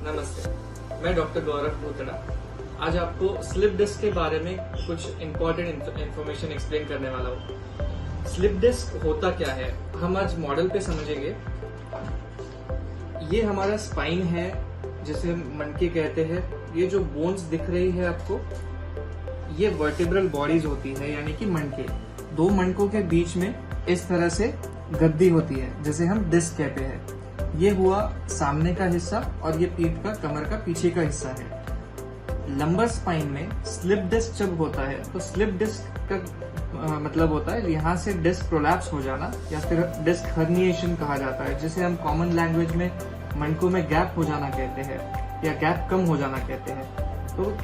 नमस्ते, मैं डॉक्टर गौरव भूतड़ा। आज आपको स्लिप डिस्क के बारे में कुछ इम्पोर्टेंट इन्फॉर्मेशन एक्सप्लेन करने वाला हूँ। स्लिप डिस्क होता क्या है, हम आज मॉडल पे समझेंगे। ये हमारा स्पाइन है जिसे मनके कहते हैं। ये जो बोन्स दिख रही है आपको, ये वर्टिब्रल बॉडीज होती है, यानी कि मनके। दो मनकों के बीच में इस तरह से गद्दी होती है जिसे हम डिस्क कहते हैं। ये हुआ सामने का हिस्सा और ये पीठ का, कमर का पीछे का हिस्सा है। लंबर स्पाइन में स्लिप डिस्क जब होता है तो स्लिप डिस्क का मतलब होता है यहाँ से डिस्क प्रोलैप्स हो जाना, या फिर डिस्क हर्निएशन कहा जाता है, जिसे हम कॉमन लैंग्वेज में मनकों में गैप हो जाना कहते हैं या गैप कम हो जाना कहते हैं। तो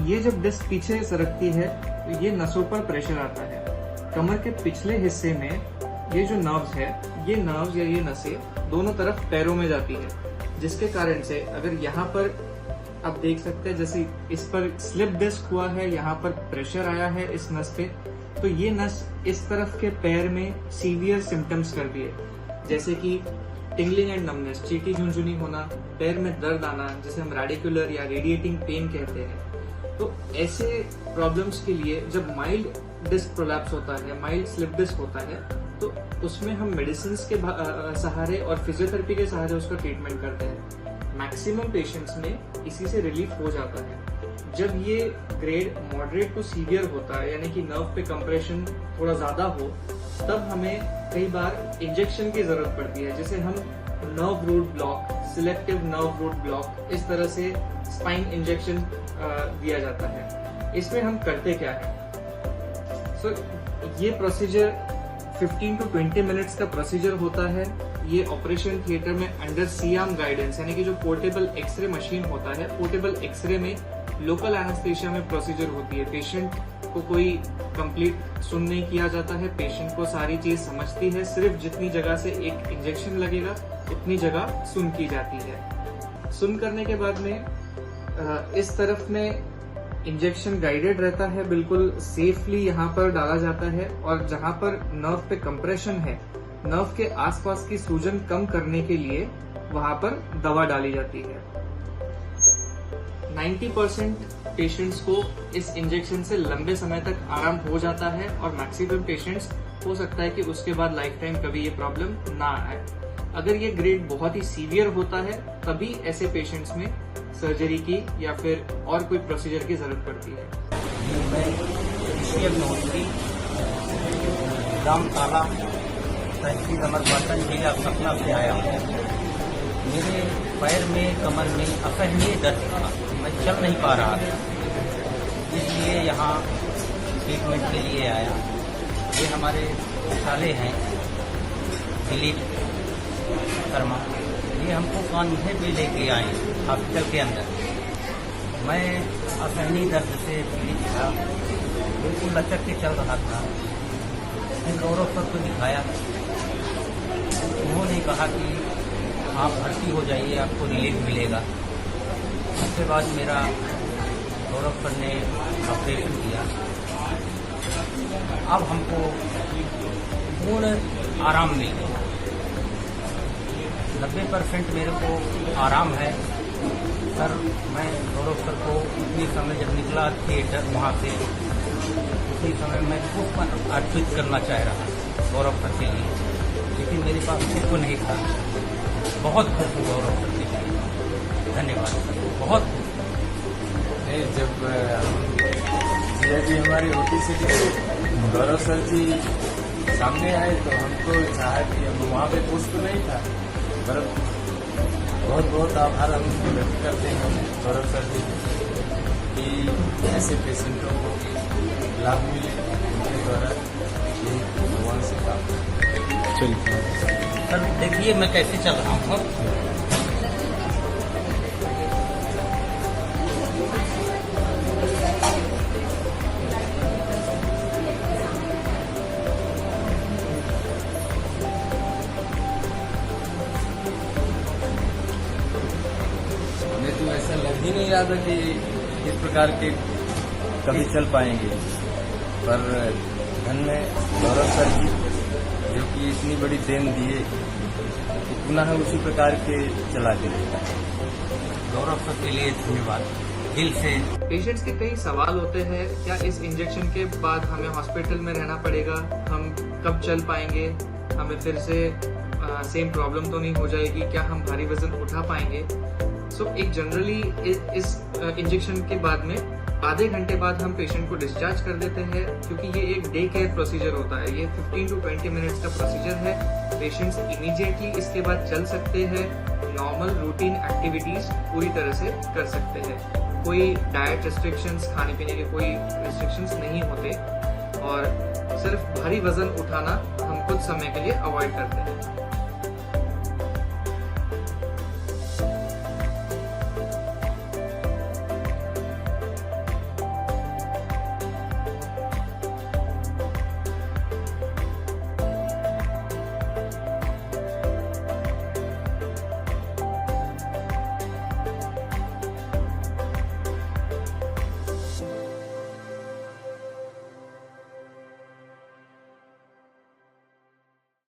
ये जब डिस्क पीछे सरकती है तो ये नसों पर प्रेशर आता है। कमर के पिछले हिस्से में ये जो नर्व्स है, ये नर्व्स या ये नसें दोनों तरफ पैरों में जाती है, जिसके कारण से अगर यहाँ पर आप देख सकते हैं, जैसे इस पर स्लिप डिस्क हुआ है, यहाँ पर प्रेशर आया है इस नस पे, तो ये नस इस तरफ के पैर में सीवियर सिम्टम्स कर दिए, जैसे कि टिंगलिंग एंड नमनेस, चीटी झुंझुनी होना, पैर में दर्द आना, जिसे हम रेडिकुलर या रेडिएटिंग पेन कहते हैं। तो ऐसे प्रॉब्लम्स के लिए जब माइल्ड डिस्क प्रोलैप्स होता है, माइल्ड स्लिप डिस्क होता है, तो उसमें हम मेडिसिन के सहारे और फिजियोथेरेपी के सहारे उसका ट्रीटमेंट करते हैं। मैक्सिमम पेशेंट्स में इसी से रिलीफ हो जाता है। जब ये ग्रेड मॉडरेट टू सीवियर होता है, यानी कि नर्व पे कंप्रेशन थोड़ा ज्यादा हो, तब हमें कई बार इंजेक्शन की जरूरत पड़ती है, जिसे हम nerve root block, selective nerve root block, इस तरह से स्पाइन इंजेक्शन दिया जाता है। इसमें हम करते क्या है? ये प्रोसीजर 15 to 20 मिनट्स का प्रोसीजर होता है। ये ऑपरेशन थिएटर में अंडर सी-आर्म गाइडेंस, यानी कि जो पोर्टेबल एक्सरे मशीन होता है, पोर्टेबल एक्सरे में लोकल एनेस्थीसिया में प्रोसीजर होती है। पेशेंट को कोई कंप्लीट सुन नहीं किया जाता है, पेशेंट को सारी चीज समझती है, सिर्फ जितनी जगह से एक इंजेक्शन लगेगा उतनी जगह सुन की जाती है। सुन करने के बाद में इस तरफ में इंजेक्शन गाइडेड रहता है, बिल्कुल सेफली यहाँ पर डाला जाता है, और जहाँ पर नर्व पे कंप्रेशन है, नर्व के आसपास की सूजन कम करने के लिए वहां पर दवा डाली जाती है। 90% पेशेंट्स को इस इंजेक्शन से लंबे समय तक आराम हो जाता है, और मैक्सिमम पेशेंट्स हो सकता है कि उसके बाद लाइफ टाइम कभी ये प्रॉब्लम ना आए। अगर ये ग्रेड बहुत ही सीवियर होता है, तभी ऐसे पेशेंट्स में सर्जरी की या फिर और कोई प्रोसीजर की जरूरत पड़ती है। जामताड़ा तहसील अमरपाटन जिला सतना से आया हूँ। मेरे पैर में, कमर में असहनीय दर्द था, मैं चल नहीं पा रहा था, इसलिए यहाँ ट्रीटमेंट के लिए आया। ये हमारे साले हैं दिलीप शर्मा, ये हमको कान्हे पे लेके आए हॉस्पिटल के अंदर। मैं असहनीय दर्द से पीड़ित था, बिल्कुल लचक के चल रहा था। फिर गौरव सर को दिखाया, उन्होंने कहा कि आप भर्ती हो जाइए, आपको रिलीफ मिलेगा। उसके बाद मेरा गौरव सर ने ऑपरेशन किया। अब हमको पूर्ण आराम मिल गया, 90% मेरे को आराम है। सर, मैं गौरव सर को उतनी समय जब निकला थिएटर वहाँ से, उसी समय मैं पुष्प अर्पित करना चाह रहा गौरव सर के लिए, लेकिन मेरे पास पुष्प नहीं था। बहुत खुश हूँ गौरव सर के लिए, धन्यवाद सर, बहुत खुश। जब हमारी होती थी, गौरव सर जी सामने आए तो हमको चाहा कि हम वहाँ पे पुष्प नहीं था, पर बहुत बहुत आभार हम व्यक्त करते हैं गौरव सर जी कि ऐसे पेशेंटों को लाभ मिले उनके द्वारा, ये भगवान से काम। चलिए सर, देखिए मैं कैसे चल रहा हूँ। ऐसा लग ही नहीं रहा था कि इस प्रकार के कभी चल पाएंगे, पर धन्य गौरव सर जी जो कि इतनी बड़ी देन दिए, पुनः उसी प्रकार के चला के देता है। गौरव सर के लिए धन्यवाद दिल से। पेशेंट्स के कई सवाल होते हैं, क्या इस इंजेक्शन के बाद हमें हॉस्पिटल में रहना पड़ेगा, हम कब चल पाएंगे, हमें फिर से सेम प्रॉब्लम तो नहीं हो जाएगी, क्या हम भारी वजन उठा पाएंगे। सो एक जनरली इस इंजेक्शन के बाद में आधे घंटे बाद हम पेशेंट को डिस्चार्ज कर देते हैं, क्योंकि ये एक डे केयर प्रोसीजर होता है। ये 15 to 20 मिनट्स का प्रोसीजर है। पेशेंट्स इमीडिएटली इसके बाद चल सकते हैं, नॉर्मल रूटीन एक्टिविटीज पूरी तरह से कर सकते हैं। कोई डाइट रेस्ट्रिक्शंस, खाने पीने के कोई रेस्ट्रिक्शंस नहीं होते, और सिर्फ भारी वजन उठाना हम कुछ समय के लिए अवॉइड करते हैं।